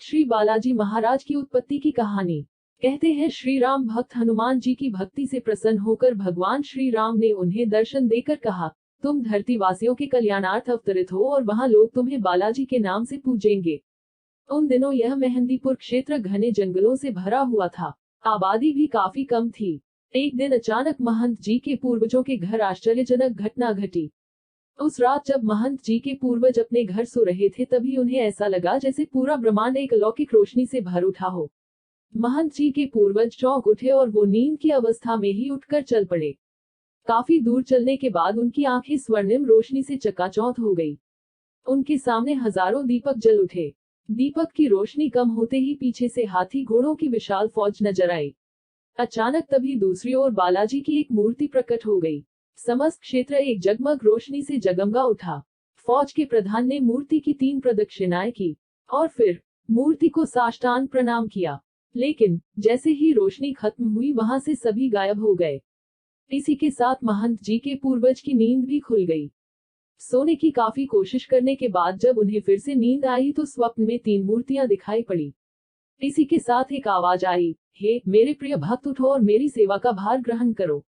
श्री बालाजी महाराज की उत्पत्ति की कहानी। कहते हैं श्री राम भक्त हनुमान जी की भक्ति से प्रसन्न होकर भगवान श्री राम ने उन्हें दर्शन देकर कहा, तुम धरती वासियों के कल्याणार्थ अवतरित हो और वहां लोग तुम्हें बालाजी के नाम से पूजेंगे। उन दिनों यह मेहंदीपुर क्षेत्र घने जंगलों से भरा हुआ था। आबादी भी काफी कम थी। एक दिन अचानक महंत जी के पूर्वजों के घर आश्चर्यजनक घटना घटी। उस रात जब महंत जी के पूर्वज अपने घर सो रहे थे तभी उन्हें ऐसा लगा जैसे पूरा ब्रह्मांड एक अलौकिक रोशनी से भर उठा हो। महंत जी के पूर्वज चौंक उठे और वो नींद की अवस्था में ही उठकर चल पड़े। काफी दूर चलने के बाद उनकी आंखें स्वर्णिम रोशनी से चकाचौंध हो गई। उनके सामने हजारों दीपक जल उठे। दीपक की रोशनी कम होते ही पीछे से हाथी घोड़ों की विशाल फौज नजर आई। अचानक तभी दूसरी ओर बालाजी की एक मूर्ति प्रकट हो गई। समस्त क्षेत्र एक जगमग रोशनी से जगमगा उठा। फौज के प्रधान ने मूर्ति की 3 प्रदक्षिणाएं की और फिर मूर्ति को साष्टांग प्रणाम किया। लेकिन जैसे ही रोशनी खत्म हुई वहां से सभी गायब हो गए। इसी के साथ महंत जी के पूर्वज की नींद भी खुल गई। सोने की काफी कोशिश करने के बाद जब उन्हें फिर से नींद आई तो स्वप्न में 3 मूर्तियां दिखाई पड़ी। इसी के साथ एक आवाज आई, हे मेरे प्रिय भक्त, उठो और मेरी सेवा का भार ग्रहण करो।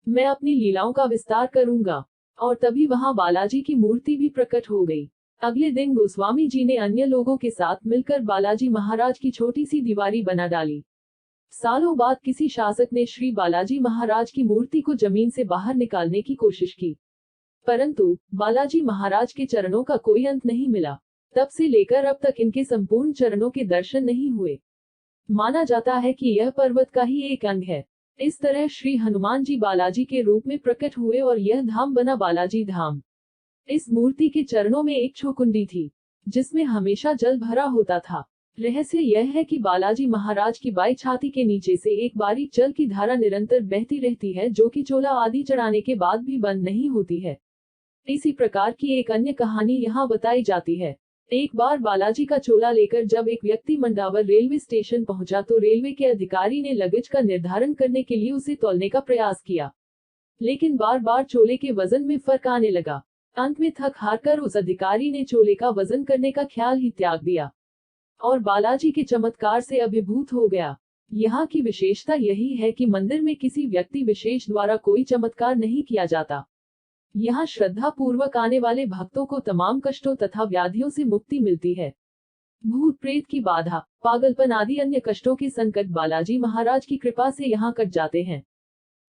मैं अपनी लीलाओं का विस्तार करूंगा। और तभी वहां बालाजी की मूर्ति भी प्रकट हो गई। अगले दिन गोस्वामी जी ने अन्य लोगों के साथ मिलकर बालाजी महाराज की छोटी सी दीवारी बना डाली। सालों बाद किसी शासक ने श्री बालाजी महाराज की मूर्ति को जमीन से बाहर निकालने की कोशिश की, परंतु बालाजी महाराज के चरणों का कोई अंत नहीं मिला। तब से लेकर अब तक इनके संपूर्ण चरणों के दर्शन नहीं हुए। माना जाता है कि यह पर्वत का ही एक अंग है। इस तरह श्री हनुमान जी बालाजी के रूप में प्रकट हुए और यह धाम बना बालाजी धाम। इस मूर्ति के चरणों में एक छोकुंडी थी जिसमें हमेशा जल भरा होता था। रहस्य यह है कि बालाजी महाराज की बाई छाती के नीचे से एक बारीक जल की धारा निरंतर बहती रहती है जो कि चोला आदि चढ़ाने के बाद भी बंद नहीं होती है। इसी प्रकार की एक अन्य कहानी यहाँ बताई जाती है। एक बार बालाजी का चोला लेकर जब एक व्यक्ति मंडावर रेलवे स्टेशन पहुंचा तो रेलवे के अधिकारी ने लगेज का निर्धारण करने के लिए उसे तौलने का प्रयास किया, लेकिन बार बार चोले के वजन में फर्क आने लगा। अंत में थक हारकर उस अधिकारी ने चोले का वजन करने का ख्याल ही त्याग दिया और बालाजी के चमत्कार से अभिभूत हो गया। यहाँ की विशेषता यही है कि मंदिर में किसी व्यक्ति विशेष द्वारा कोई चमत्कार नहीं किया जाता। यहाँ श्रद्धा पूर्वक आने वाले भक्तों को तमाम कष्टों तथा व्याधियों से मुक्ति मिलती है। भूत प्रेत की बाधा, पागलपन आदि अन्य कष्टों के संकट बालाजी महाराज की कृपा से यहाँ कट जाते हैं।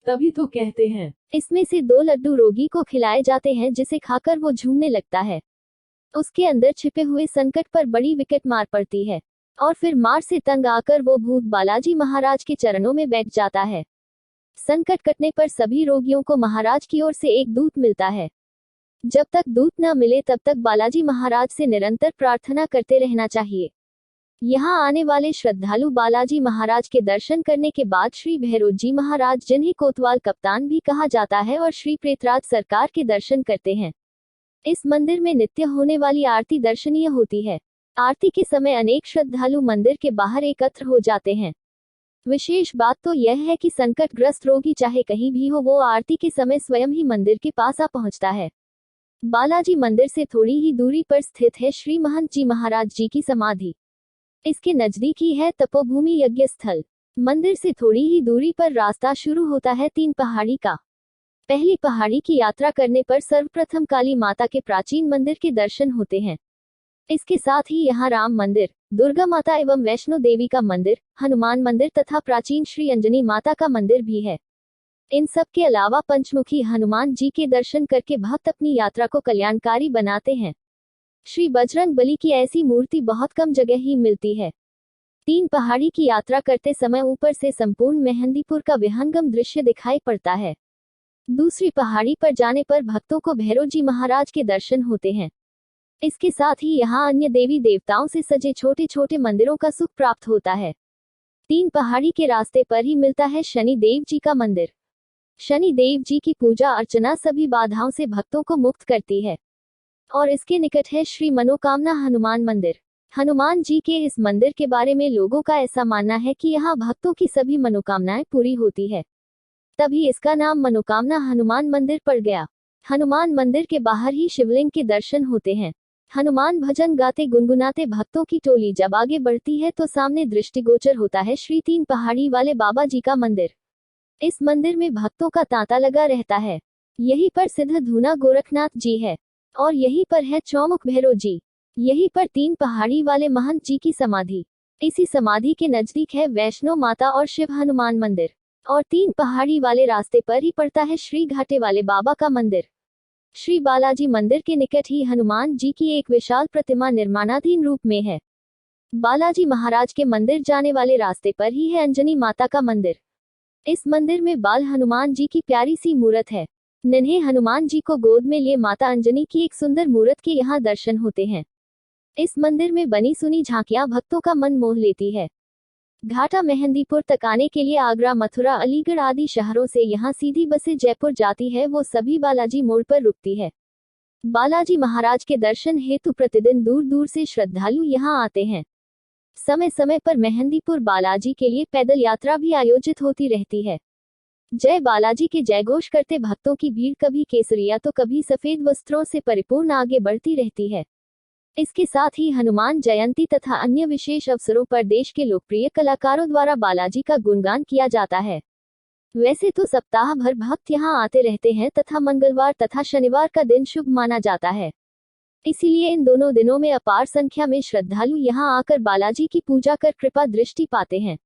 तभी तो कहते हैं, इसमें से 2 लड्डू रोगी को खिलाए जाते हैं जिसे खाकर वो झूमने लगता है। उसके अंदर छिपे हुए संकट पर बड़ी विकट मार पड़ती है और फिर मार से तंग आकर वो भूत बालाजी महाराज के चरणों में बैठ जाता है। संकट कटने पर सभी रोगियों को महाराज की ओर से एक दूत मिलता है। जब तक दूत न मिले तब तक बालाजी महाराज से निरंतर प्रार्थना करते रहना चाहिए। यहाँ आने वाले श्रद्धालु बालाजी महाराज के दर्शन करने के बाद श्री भैरव जी महाराज, जिन्हें कोतवाल कप्तान भी कहा जाता है, और श्री प्रेतराज सरकार के दर्शन करते हैं। इस मंदिर में नित्य होने वाली आरती दर्शनीय होती है। आरती के समय अनेक श्रद्धालु मंदिर के बाहर एकत्र हो जाते हैं। विशेष बात तो यह है कि संकटग्रस्त रोगी चाहे कहीं भी हो, वो आरती के समय स्वयं ही मंदिर के पास आ पहुंचता है। बालाजी मंदिर से थोड़ी ही दूरी पर स्थित है श्री महंत जी महाराज जी की समाधि। इसके नजदीक ही है तपोभूमि यज्ञ स्थल। मंदिर से थोड़ी ही दूरी पर रास्ता शुरू होता है 3 पहाड़ी का। पहली पहाड़ी की यात्रा करने पर सर्वप्रथम काली माता के प्राचीन मंदिर के दर्शन होते हैं। इसके साथ ही यहाँ राम मंदिर, दुर्गा माता एवं वैष्णो देवी का मंदिर, हनुमान मंदिर तथा प्राचीन श्री अंजनी माता का मंदिर भी है। इन सब के अलावा पंचमुखी हनुमान जी के दर्शन करके भक्त अपनी यात्रा को कल्याणकारी बनाते हैं। श्री बजरंग बली की ऐसी मूर्ति बहुत कम जगह ही मिलती है। 3 पहाड़ी की यात्रा करते समय ऊपर से संपूर्ण मेहंदीपुर का विहंगम दृश्य दिखाई पड़ता है। दूसरी पहाड़ी पर जाने पर भक्तों को भैरव जी महाराज के दर्शन होते हैं। इसके साथ ही यहाँ अन्य देवी देवताओं से सजे छोटे छोटे मंदिरों का सुख प्राप्त होता है। 3 पहाड़ी के रास्ते पर ही मिलता है शनि देव जी का मंदिर। शनि देव जी की पूजा अर्चना सभी बाधाओं से भक्तों को मुक्त करती है और इसके निकट है श्री मनोकामना हनुमान मंदिर। हनुमान जी के इस मंदिर के बारे में लोगों का ऐसा मानना है कि यहाँ भक्तों की सभी मनोकामनाएं पूरी होती है, तभी इसका नाम मनोकामना हनुमान मंदिर पड़ गया। हनुमान मंदिर के बाहर ही शिवलिंग के दर्शन होते हैं। हनुमान भजन गाते गुनगुनाते भक्तों की टोली जब आगे बढ़ती है तो सामने दृष्टिगोचर होता है श्री तीन पहाड़ी वाले बाबा जी का मंदिर। इस मंदिर में भक्तों का तांता लगा रहता है। यहीं पर सिद्ध धूना गोरखनाथ जी है और यहीं पर है चौमुख भैरव जी। यहीं पर तीन पहाड़ी वाले महंत जी की समाधि। इसी समाधि के नजदीक है वैष्णो माता और शिव हनुमान मंदिर। और तीन पहाड़ी वाले रास्ते पर ही पड़ता है श्री घाटे वाले बाबा का मंदिर। श्री बालाजी मंदिर के निकट ही हनुमान जी की एक विशाल प्रतिमा निर्माणाधीन रूप में है। बालाजी महाराज के मंदिर जाने वाले रास्ते पर ही है अंजनी माता का मंदिर। इस मंदिर में बाल हनुमान जी की प्यारी सी मूर्त है। नन्हे हनुमान जी को गोद में लिए माता अंजनी की एक सुंदर मूर्त के यहाँ दर्शन होते हैं। इस मंदिर में बनी सुनी झांकियां भक्तों का मन मोह लेती है। घाटा मेहंदीपुर तक आने के लिए आगरा, मथुरा, अलीगढ़ आदि शहरों से यहाँ सीधी बसें जयपुर जाती है, वो सभी बालाजी मोड़ पर रुकती है। बालाजी महाराज के दर्शन हेतु प्रतिदिन दूर दूर से श्रद्धालु यहाँ आते हैं। समय समय पर मेहंदीपुर बालाजी के लिए पैदल यात्रा भी आयोजित होती रहती है। जय बालाजी के जयघोष करते भक्तों की भीड़ कभी केसरिया तो कभी सफेद वस्त्रों से परिपूर्ण आगे बढ़ती रहती है। इसके साथ ही हनुमान जयंती तथा अन्य विशेष अवसरों पर देश के लोकप्रिय कलाकारों द्वारा बालाजी का गुणगान किया जाता है। वैसे तो सप्ताह भर भक्त यहाँ आते रहते हैं तथा मंगलवार तथा शनिवार का दिन शुभ माना जाता है। इसीलिए इन दोनों दिनों में अपार संख्या में श्रद्धालु यहाँ आकर बालाजी की पूजा कर कृपा दृष्टि पाते हैं।